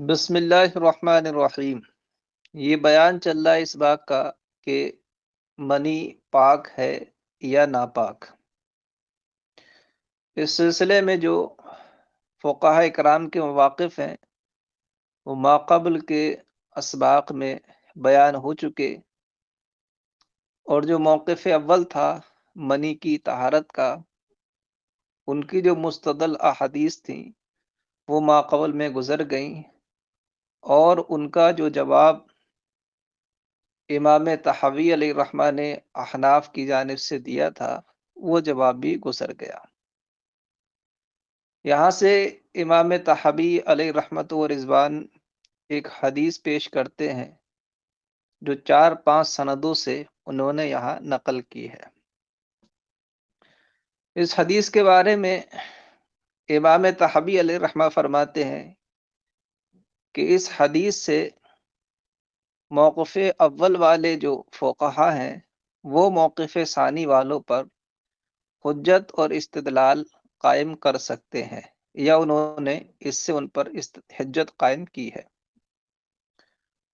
بسم اللہ الرحمن الرحیم۔ یہ بیان چل رہا ہے اس بات کا کہ منی پاک ہے یا ناپاک۔ اس سلسلے میں جو فقہاء کرام کے مواقف ہیں وہ ماقبل کے اسباق میں بیان ہو چکے، اور جو موقف اول تھا منی کی طہارت کا، ان کی جو مستدل احادیث تھیں وہ ماقبل میں گزر گئیں، اور ان کا جو جواب امام طحاوی علیہ الرحمہ نے احناف کی جانب سے دیا تھا وہ جواب بھی گزر گیا۔ یہاں سے امام طحاوی علیہ رحمت و رضوان ایک حدیث پیش کرتے ہیں جو 4-5 سندوں سے انہوں نے یہاں نقل کی ہے۔ اس حدیث کے بارے میں امام طحاوی علیہ رحمہ فرماتے ہیں کہ اس حدیث سے موقف اول والے جو فقہا ہیں وہ موقف ثانی والوں پر حجت اور استدلال قائم کر سکتے ہیں، یا انہوں نے اس سے ان پر حجت قائم کی ہے۔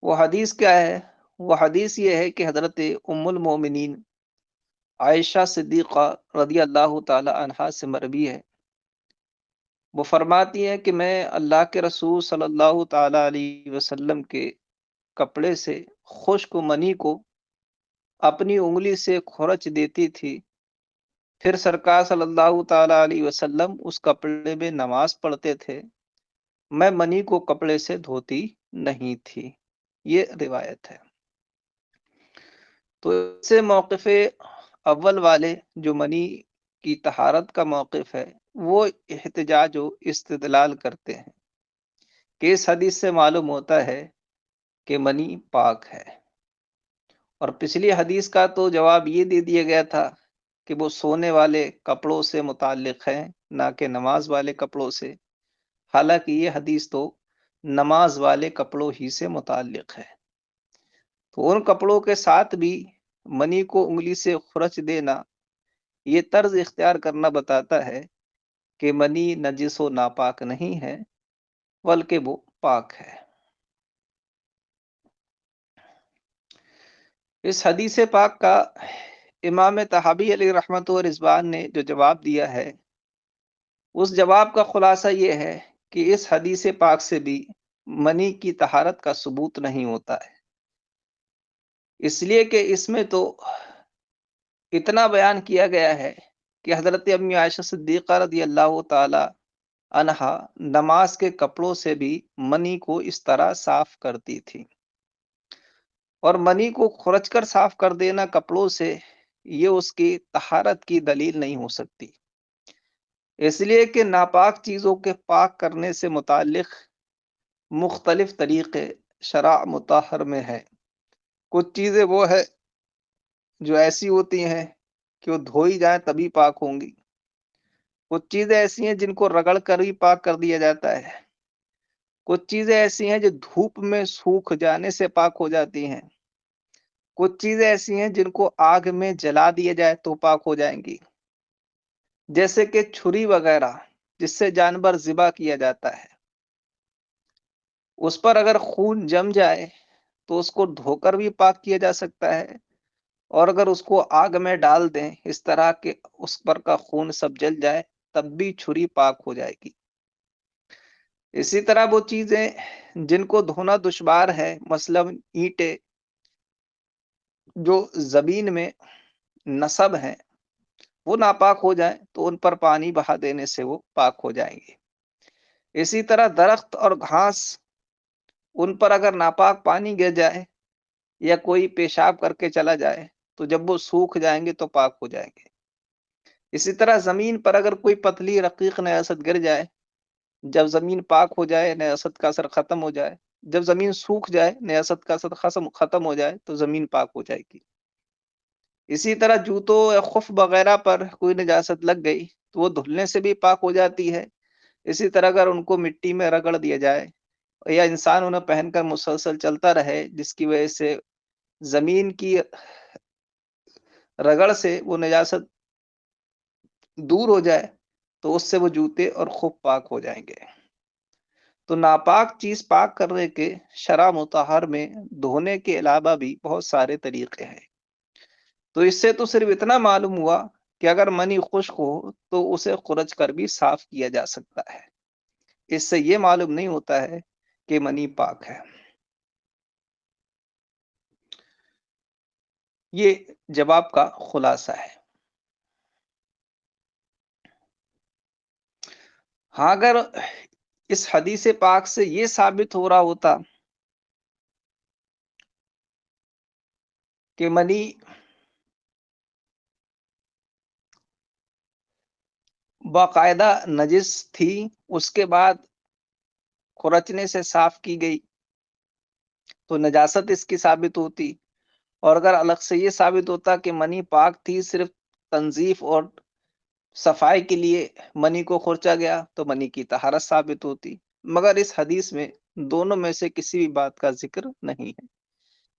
وہ حدیث کیا ہے؟ وہ حدیث یہ ہے کہ حضرت ام المومنین عائشہ صدیقہ رضی اللہ تعالی عنہا سے مروی ہے، وہ فرماتی ہیں کہ میں اللہ کے رسول صلی اللہ تعالی علیہ وسلم کے کپڑے سے خشک منی کو اپنی انگلی سے کھرچ دیتی تھی، پھر سرکار صلی اللہ تعالی علیہ وسلم اس کپڑے میں نماز پڑھتے تھے، میں منی کو کپڑے سے دھوتی نہیں تھی۔ یہ روایت ہے۔ تو اس سے موقف اول والے جو منی کی طہارت کا موقف ہے وہ احتجاج و استدلال کرتے ہیں کہ اس حدیث سے معلوم ہوتا ہے کہ منی پاک ہے، اور پچھلی حدیث کا تو جواب یہ دے دیا گیا تھا کہ وہ سونے والے کپڑوں سے متعلق ہیں، نہ کہ نماز والے کپڑوں سے، حالانکہ یہ حدیث تو نماز والے کپڑوں ہی سے متعلق ہے۔ تو ان کپڑوں کے ساتھ بھی منی کو انگلی سے خرچ دینا، یہ طرز اختیار کرنا بتاتا ہے کہ منی نجس و ناپاک نہیں ہے بلکہ وہ پاک ہے۔ اس حدیث پاک کا امام طحاوی علیہ رحمت و رضوان نے جو جواب دیا ہے، اس جواب کا خلاصہ یہ ہے کہ اس حدیث پاک سے بھی منی کی طہارت کا ثبوت نہیں ہوتا ہے، اس لیے کہ اس میں تو اتنا بیان کیا گیا ہے کہ حضرت امی عائشہ صدیقہ رضی اللہ تعالی عنہا نماز کے کپڑوں سے بھی منی کو اس طرح صاف کرتی تھی، اور منی کو کھرچ کر صاف کر دینا کپڑوں سے یہ اس کی طہارت کی دلیل نہیں ہو سکتی، اس لیے کہ ناپاک چیزوں کے پاک کرنے سے متعلق مختلف طریقے شرع مطہر میں ہے۔ کچھ چیزیں وہ ہے جو ایسی ہوتی ہیں کہ وہ دھوئی جائیں تبھی پاک ہوں گی، کچھ چیزیں ایسی ہیں جن کو رگڑ کر ہی پاک کر دیا جاتا ہے، کچھ چیزیں ایسی ہیں جو دھوپ میں سوکھ جانے سے پاک ہو جاتی ہیں، کچھ چیزیں ایسی ہیں جن کو آگ میں جلا دیا جائے تو پاک ہو جائیں گی، جیسے کہ چھری وغیرہ جس سے جانور ذبح کیا جاتا ہے، اس پر اگر خون جم جائے تو اس کو دھو کر بھی پاک کیا جا سکتا ہے، اور اگر اس کو آگ میں ڈال دیں اس طرح کہ اس پر کا خون سب جل جائے تب بھی چھری پاک ہو جائے گی۔ اسی طرح وہ چیزیں جن کو دھونا دشوار ہے، مثلا اینٹیں جو زمین میں نصب ہیں، وہ ناپاک ہو جائیں تو ان پر پانی بہا دینے سے وہ پاک ہو جائیں گے۔ اسی طرح درخت اور گھاس، ان پر اگر ناپاک پانی گر جائے یا کوئی پیشاب کر کے چلا جائے تو جب وہ سوکھ جائیں گے تو پاک ہو جائیں گے۔ اسی طرح زمین پر اگر کوئی پتلی رقیق نجاست گر جائے، جب زمین پاک ہو جائے نجاست کا اثر ختم ہو جائے، جب زمین سوکھ جائے نجاست کا اثر ختم ہو جائے تو زمین پاک ہو جائے گی۔ اسی طرح جوتوں یا خف وغیرہ پر کوئی نجاست لگ گئی تو وہ دھلنے سے بھی پاک ہو جاتی ہے۔ اسی طرح اگر ان کو مٹی میں رگڑ دیا جائے یا انسان انہیں پہن کر مسلسل چلتا رہے جس کی وجہ سے زمین کی رگڑ سے وہ نجاست دور ہو جائے تو اس سے وہ جوتے اور خف پاک ہو جائیں گے۔ تو ناپاک چیز پاک کرنے کے شرع مطہر میں دھونے کے علاوہ بھی بہت سارے طریقے ہیں۔ تو اس سے تو صرف اتنا معلوم ہوا کہ اگر منی خشک ہو تو اسے خرچ کر بھی صاف کیا جا سکتا ہے۔ اس سے یہ معلوم نہیں ہوتا ہے کہ منی پاک ہے۔ یہ جواب کا خلاصہ ہے۔ ہاں، اگر اس حدیث پاک سے یہ ثابت ہو رہا ہوتا کہ منی باقاعدہ نجس تھی، اس کے بعد خرچنے سے صاف کی گئی، تو نجاست اس کی ثابت ہوتی۔ اور اگر الگ سے یہ ثابت ہوتا کہ منی پاک تھی، صرف تنظیف اور صفائی کے لیے منی کو خرچا گیا، تو منی کی طہارت ثابت ہوتی۔ مگر اس حدیث میں دونوں میں سے کسی بھی بات کا ذکر نہیں ہے،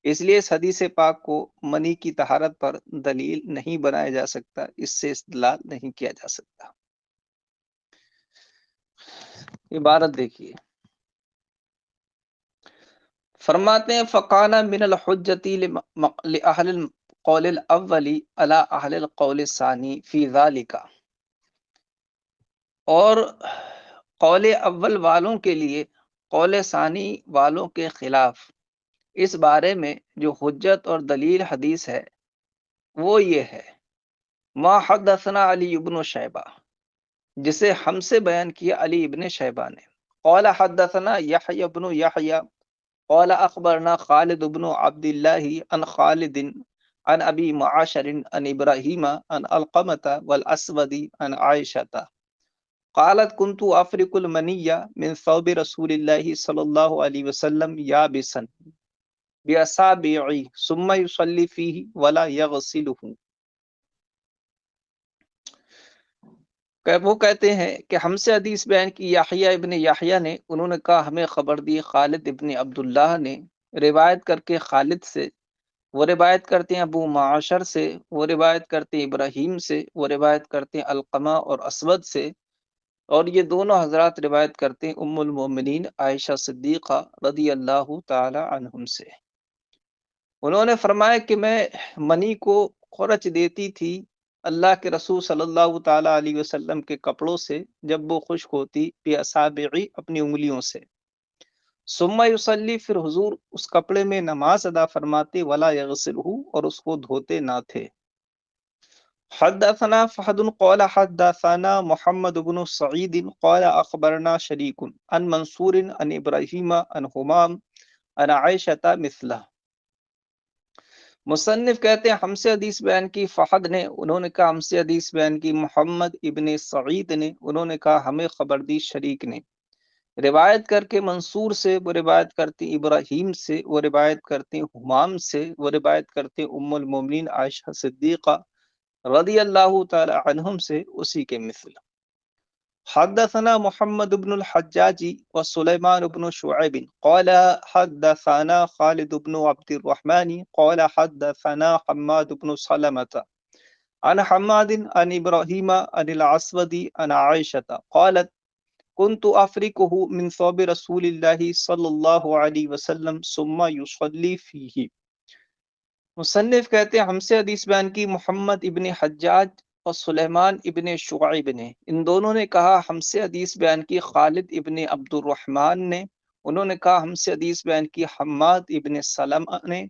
اس لیے اس حدیث پاک کو منی کی طہارت پر دلیل نہیں بنایا جا سکتا، اس سے استدلال نہیں کیا جا سکتا۔ عبارت دیکھیے، فرماتے ہیں فقانا من الحجتی لأہل القول الاولی علی اہل القول الثانی فی ذالک، اور قول اول والوں کے لیے قول ثانی والوں کے خلاف اس بارے میں جو حجت اور دلیل حدیث ہے وہ یہ ہے، ما حدثنا علی ابن شیبہ، جسے ہم سے بیان کیا علی ابن شیبہ نے، قال حدثنا یحیی ابن یحیی قال اخبرنا خالد بن عبد الله عن خالد عن ابي معاشر عن ابراهيم عن القمة والاسود عن عائشة قالت كنت افرق المنية من ثوب رسول الله صلى الله عليه وسلم يابسا باصابعي ثم يصلي فيه ولا يغسله۔ وہ کہتے ہیں کہ ہم سے حدیث بیان کی یحییٰ ابن یحییٰ نے، انہوں نے کہا ہمیں خبر دی خالد ابن عبداللہ نے، روایت کر کے خالد سے، وہ روایت کرتے ہیں ابو معاشر سے، وہ روایت کرتے ہیں ابراہیم سے، وہ روایت کرتے ہیں القمہ اور اسود سے، اور یہ دونوں حضرات روایت کرتے ہیں ام المومنین عائشہ صدیقہ رضی اللہ تعالی عنہم سے۔ انہوں نے فرمایا کہ میں منی کو خرچ دیتی تھی اللہ کے رسول صلی اللہ تعالی علیہ وسلم کے کپڑوں سے جب وہ خشک ہوتی، بِأَصَابِعِ اپنی انگلیوں سے، ثم یصلی پھر حضور اس کپڑے میں نماز ادا فرماتے، ولا یغسلہ اور اس کو دھوتے نہ تھے۔ حدثنا فہد قال حدثنا محمد بن سعید قال اخبرنا شریک عن منصور عن ابراہیم عن حمام عن عائشة مثلہ۔ مصنف کہتے ہیں ہم سے حدیث بیان کی فہد نے، انہوں نے کہا ہم سے حدیث بیان کی محمد ابن سعید نے، انہوں نے کہا ہمیں خبر دی شریک نے، روایت کر کے منصور سے، وہ روایت کرتے ابراہیم سے، وہ روایت کرتے حمام سے، وہ روایت کرتے ام المومنین عائشہ صدیقہ رضی اللہ تعالی عنہم سے اسی کے مثل۔ حدثنا محمد بن الحجاج وسليمان بن شعيب قال حدثنا خالد بن عبد الرحمن قال حدثنا حماد بن سلمة عن حماد عن إبراهيم عن الأسود عن عائشة قالت كنت أفركه من ثوب رسول الله صلى الله عليه وسلم ثم يصلي فيه۔ مصنف کہتے ہیں ہم سے حدیث بیان کی محمد ابن حجاج اور سلیمان ابن شعیب نے، ان دونوں نے کہا ہم سے حدیث بیان کی خالد ابن عبد الرحمن نے، انہوں نے کہا ہم سے حدیث بیان کی حماد ابن سلمہ نے،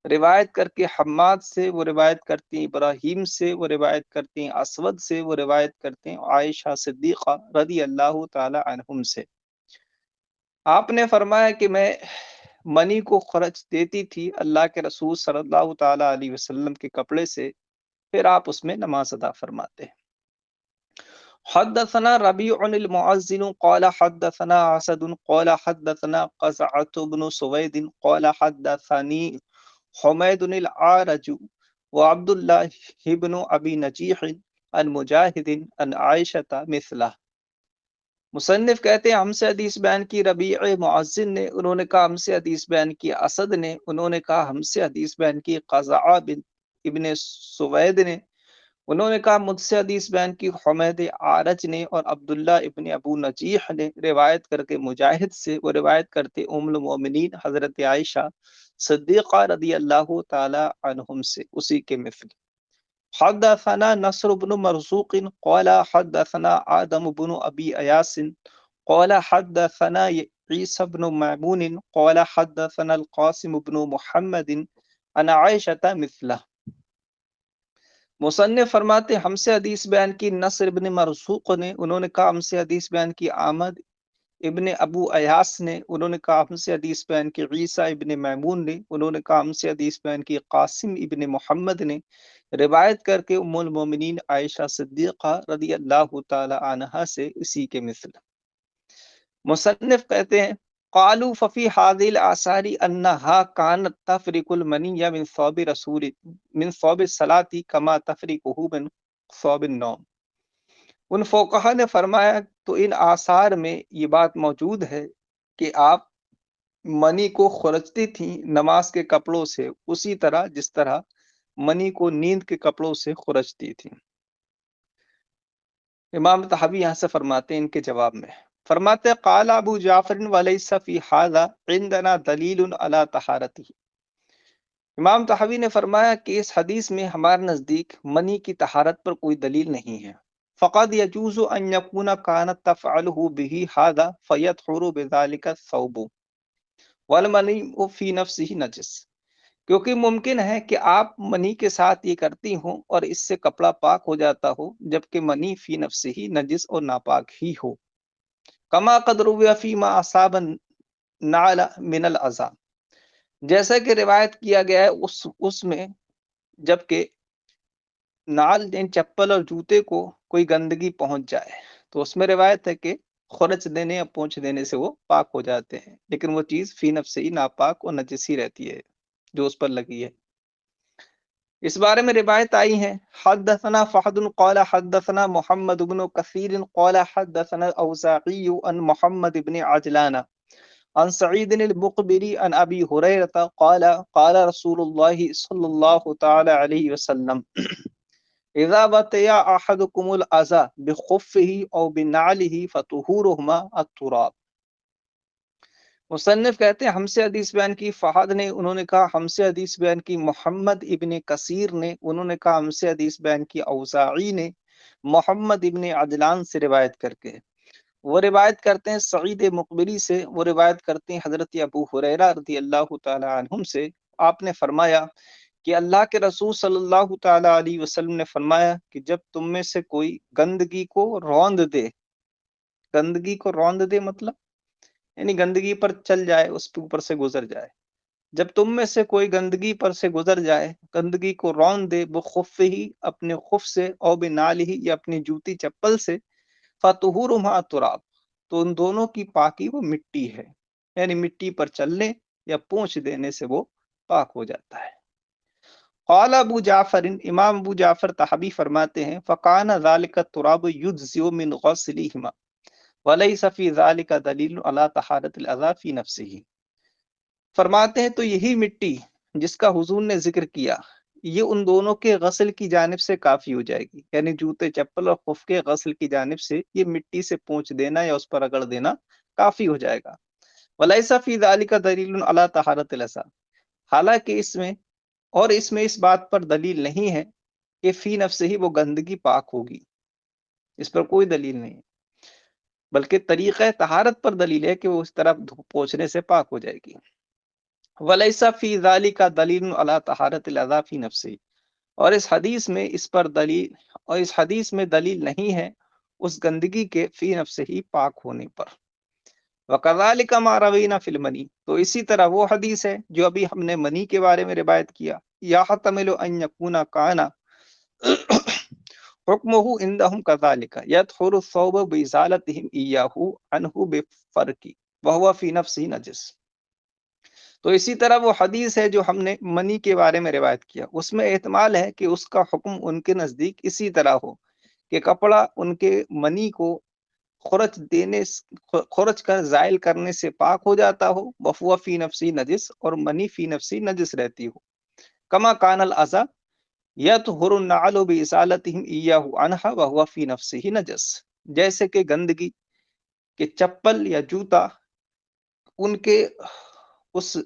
روایت کر کے حماد سے، وہ روایت کرتے ہیں ابراہیم سے، وہ روایت کرتے ہیں اسود سے، وہ روایت کرتے ہیں عائشہ صدیقہ رضی اللہ تعالی عنہم سے۔ آپ نے فرمایا کہ میں منی کو خرچ دیتی تھی اللہ کے رسول صلی اللہ تعالی علیہ وسلم کے کپڑے سے، پھر آپ اس میں نماز ادا فرماتے ہیں۔ حدثنا ربيع المعزن قال حدثنا اسد قال حدثنا قزعة بن سويد قال حدثني حميد العارج وعبد الله بن ابي نجيح عن مجاهد عن عائشة مثله۔ مصنف کہتے ہیں ہم سے حدیث بیان کی ربیع معزن نے، انہوں نے کہا ہم سے حدیث بیان کی اسد نے، انہوں نے کہا ہم سے حدیث بیان کی قزعہ ابن سوید نے، انہوں نے کہا مجھ سے حدیث بیان کی حمید عارج نے اور عبداللہ ابن ابو نجیح نے روایت کر کے مجاہد سے، وہ روایت کرتے ام المومنین حضرت عائشہ صدیقہ رضی اللہ تعالی عنہم سے اسی کے مثل۔ حدثنا نصر بن مرزوق قال حدثنا آدم بن ابی ایاس قال حدثنا عیسی بن میمون قال حدثنا القاسم بن محمد عن عائشہ مثلہ۔ مصنف فرماتے ہم سے حدیث بیان کی نصر ابن مرزوق نے، انہوں نے کہا ہم سے حدیث بیان کی آمد ابن ابو ایاس نے، انہوں نے کہا ہم سے حدیث بیان کی عیسیٰ ابن میمون نے، انہوں نے کہا ہم سے حدیث بیان کی قاسم ابن محمد نے، روایت کر کے ام المومنین عائشہ صدیقہ رضی اللہ تعالی عنہا سے اسی کے مثل۔ مصنف کہتے ہیں قالوا ففي هذه الاثار انها كانت تفرق المني من ثوب رسول من ثوب الصلاة كما تفرقه من ثوب النوم۔ ان فقہا نے فرمایا تو ان آثار میں یہ بات موجود ہے کہ آپ منی کو خرچتی تھیں نماز کے کپڑوں سے، اسی طرح جس طرح منی کو نیند کے کپڑوں سے خرچتی تھیں۔ امام طحاوی یہاں سے فرماتے ہیں ان کے جواب میں، فرماتے قال ابو جعفر ولیس فی ھذا عندنا دلیل علی طہارتہ۔ امام طحاوی نے فرمایا کہ اس حدیث میں ہمارے نزدیک منی کی طہارت پر کوئی دلیل نہیں ہے۔ فقد يجوز ان يكون كانت تفعله به هذا فيطهر بذلك الثوب والمنی فی نفسه نجس، کیونکہ ممکن ہے کہ آپ منی کے ساتھ یہ کرتی ہوں اور اس سے کپڑا پاک ہو جاتا ہو، جبکہ منی فی نفسه ہی نجس اور ناپاک ہی ہو۔ کما قد روی فیما اصاب النعل من الاذى، جیسا کہ روایت کیا گیا ہے اس میں جبکہ نعل چپل اور جوتے کو کوئی گندگی پہنچ جائے تو اس میں روایت ہے کہ خرچ دینے یا پونچھ دینے سے وہ پاک ہو جاتے ہیں، لیکن وہ چیز فی نفس ہی ناپاک اور نجس ہی رہتی ہے جو اس پر لگی ہے۔ اس بارے میں روایت آئی ہیں حدثنا فحد قال حدثنا محمد بن کثیر قال حدثنا اوزاعی عن محمد بن عجلان عن سعید المقبری عن ابی ہریرہ قال قال رسول اللہ صلی اللہ تعالی علیہ وسلم اذا بتیا احدکم الاذى بخفه او بنعله فطهورهما التراب۔ مصنف کہتے ہیں ہم سے حدیث بیان کی فہد نے، انہوں نے کہا ہم سے حدیث بیان کی محمد ابن کثیر نے، انہوں نے کہا ہم سے حدیث بیان کی اوزاعی نے محمد ابن عدلان سے روایت کر کے، وہ روایت کرتے ہیں سعید مقبری سے، وہ روایت کرتے ہیں حضرت ابو ہریرہ رضی اللہ تعالی عنہم سے، آپ نے فرمایا کہ اللہ کے رسول صلی اللہ تعالی علیہ وسلم نے فرمایا کہ جب تم میں سے کوئی گندگی کو روند دے، گندگی کو روند دے مطلب یعنی گندگی پر چل جائے، اس کے اوپر سے گزر جائے، جب تم میں سے کوئی گندگی پر سے گزر جائے، گندگی کو روند دے بخف ہی اپنے خف سے او بنال ہی یا اپنی جوتی چپل سے، فطہورہما تراب، تو ان دونوں کی پاکی وہ مٹی ہے، یعنی مٹی پر چلنے یا پونچھ دینے سے وہ پاک ہو جاتا ہے۔ قال ابو جعفر، امام ابو جعفر طحاوی فرماتے ہیں فقان ذلك التراب يجزئ من غسلهما وليس في ذلك دلیل على طہارت الاذى في نفسه۔ فرماتے ہیں تو یہی مٹی جس کا حضور نے ذکر کیا یہ ان دونوں کے غسل کی جانب سے کافی ہو جائے گی، یعنی جوتے چپل اور خف کے غسل کی جانب سے یہ مٹی سے پونچھ دینا یا اس پر رگڑ دینا کافی ہو جائے گا۔ ولیس فی ذلک دلیل علی طہارت الاذى، حالانکہ اس میں اس بات پر دلیل نہیں ہے کہ فی نفس ہی وہ گندگی پاک ہوگی، اس پر کوئی دلیل نہیں، بلکہ طریقہ طہارت پر دلیل ہے کہ وہ اس طرح پوچھنے سے پاک ہو جائے گی۔ ولیس فی ذلک دلیل علی طہارت الاذى فی نفسہ، اور اس حدیث میں دلیل نہیں ہے اس گندگی کے فی نفس ہی پاک ہونے پر۔ وَكَذَلِكَ مَا رَوَيْنَا فِي الْمَنِي، تو اسی طرح وہ حدیث ہے جو ابھی ہم نے منی کے بارے میں روایت کیا، يَحْتَمِلُ أَن يَكُونَ كَانَ حُكْمُهُ عِندَهُمْ كَذَلِكَ يَطْهُرُ الثَّوْبَ بِإِزَالَتِهِمْ إِيَّاهُ عَنْهُ بِالْفَرْقِ وَهُوَ فِي نَفْسِهِ نَجِسٌ۔ تو اسی طرح وہ حدیث ہے جو ہم نے منی کے بارے میں روایت کیا، اس میں احتمال ہے کہ اس کا حکم ان کے نزدیک اسی طرح ہو کہ کپڑا ان کے منی کو خرچ کر زائل کرنے سے پاک ہو جاتا ہو، وفوا فی نفسی نجس، اور منی فی نفسی نجس رہتی ہو، کما کان الاذى، یطہر النعل بازالتہم ایاہ عنہا وہو فی نفسہ نجس، جیسے کہ گندگی کہ چپل یا جوتا ان کے اس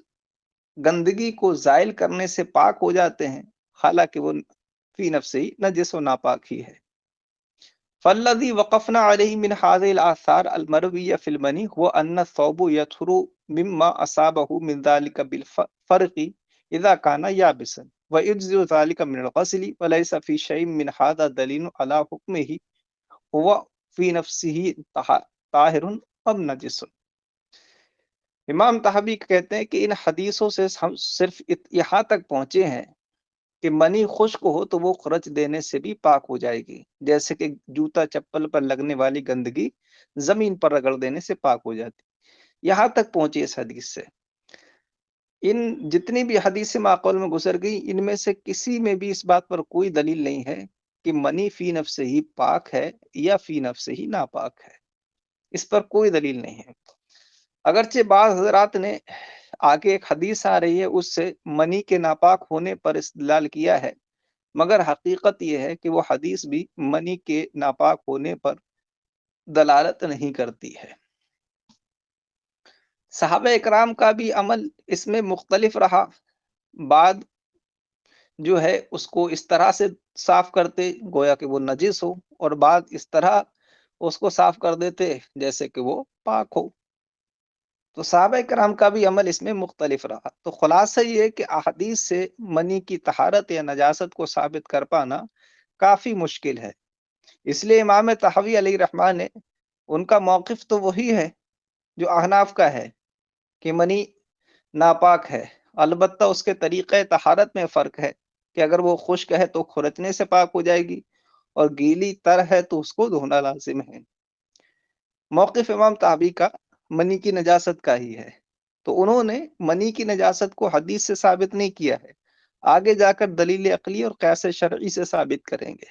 گندگی کو زائل کرنے سے پاک ہو جاتے ہیں، حالانکہ وہ فی نفسہ نجس و ناپاک ہی ہے۔ فالذی وقفنا علیہ من هذه الآثار المرویہ فی المنی هو ان الثوب یطہر مما اصابہ من ذلک بالفرق اذا کان یابسا ویجزئ ذلک من الغسل وليس فی شیء من هذا دلیل علی حکمہ هو فی نفسہ طاہر ام نجس۔ امام طحاوی کہتے ہیں کہ ان حدیثوں سے ہم صرف یہاں تک پہنچے ہیں کہ منی خشک ہو تو وہ خرچ دینے سے بھی پاک ہو جائے گی، جیسے کہ جوتا چپل پر لگنے والی گندگی زمین پر رگڑ دینے سے پاک ہو جاتی۔ یہاں تک پہنچے اس حدیث سے۔ ان جتنی بھی حدیث معقول میں گزر گئی، ان میں سے کسی میں بھی اس بات پر کوئی دلیل نہیں ہے کہ منی فی نفس ہی پاک ہے یا فی نفس ہی ناپاک ہے، اس پر کوئی دلیل نہیں ہے۔ اگرچہ بعض حضرات نے آگے ایک حدیث آ رہی ہے اس سے منی کے ناپاک ہونے پر استدلال کیا ہے، مگر حقیقت یہ ہے کہ وہ حدیث بھی منی کے ناپاک ہونے پر دلالت نہیں کرتی ہے۔ صحابہ اکرام کا بھی عمل اس میں مختلف رہا، بعد جو ہے اس کو اس طرح سے صاف کرتے گویا کہ وہ نجس ہو، اور بعد اس طرح اس کو صاف کر دیتے جیسے کہ وہ پاک ہو۔ تو صحابہ کرام کا بھی عمل اس میں مختلف رہا۔ تو خلاصہ یہ ہے کہ احادیث سے منی کی طہارت یا نجاست کو ثابت کر پانا کافی مشکل ہے۔ اس لیے امام طحاوی علیہ رحمٰن نے ان کا موقف تو وہی ہے جو احناف کا ہے کہ منی ناپاک ہے، البتہ اس کے طریقہ طہارت میں فرق ہے کہ اگر وہ خشک ہے تو کھرچنے سے پاک ہو جائے گی، اور گیلی تر ہے تو اس کو دھونا لازم ہے۔ موقف امام طحاوی کا منی کی نجاست کا ہی ہے، تو انہوں نے منی کی نجاست کو حدیث سے ثابت نہیں کیا ہے، آگے جا کر دلیل عقلی اور قیاس شرعی سے ثابت کریں گے۔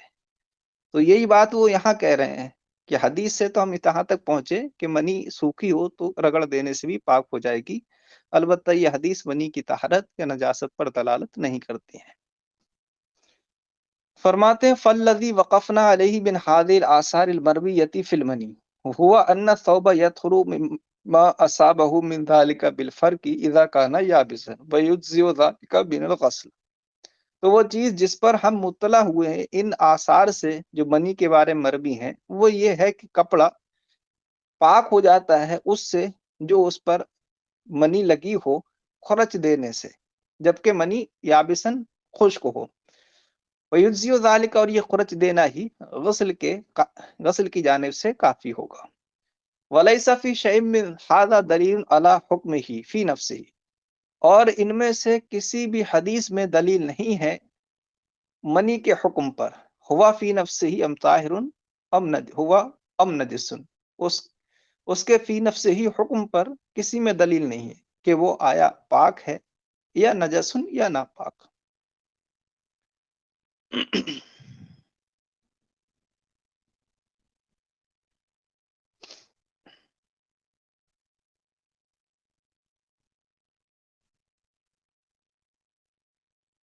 تو یہی بات وہ یہاں کہہ رہے ہیں کہ حدیث سے تو ہم یہاں تک پہنچے کہ منی سوکھی ہو تو رگڑ دینے سے بھی پاک ہو جائے گی، البتہ یہ حدیث منی کی طہارت یا نجاست پر دلالت نہیں کرتی ہے۔ فرماتے ہیں فالذی وقفنا علیہ من هذه الآثار المرویۃ فی المنی هو ان الثوب یطہر مما اصابہ من ذلک بالفرق اذا کان یابسا ویجزئ ذلک من الغسل۔ تو وہ چیز جس پر ہم مطلع ہوئے ہیں ان آثار سے جو منی کے بارے میں مروی ہیں، وہ یہ ہے کہ کپڑا پاک ہو جاتا ہے اس سے جو اس پر منی لگی ہو خرچ دینے سے، جبکہ منی یابسن خشک ہو۔ ویجزئ ذلک، اور یہ خرچ دینا ہی غسل کی جانب سے کافی ہوگا۔ ولیس فی شیء من ھذا دلیل علی حکمہ فی نفسہ، اور ان میں سے کسی بھی حدیث میں دلیل نہیں ہے منی کے حکم پر، ہوا فی نفسہ ام طاہر ام نجس، اس کے فی نفسہ ہی حکم پر کسی میں دلیل نہیں ہے کہ وہ آیا پاک ہے یا نجس یا ناپاک۔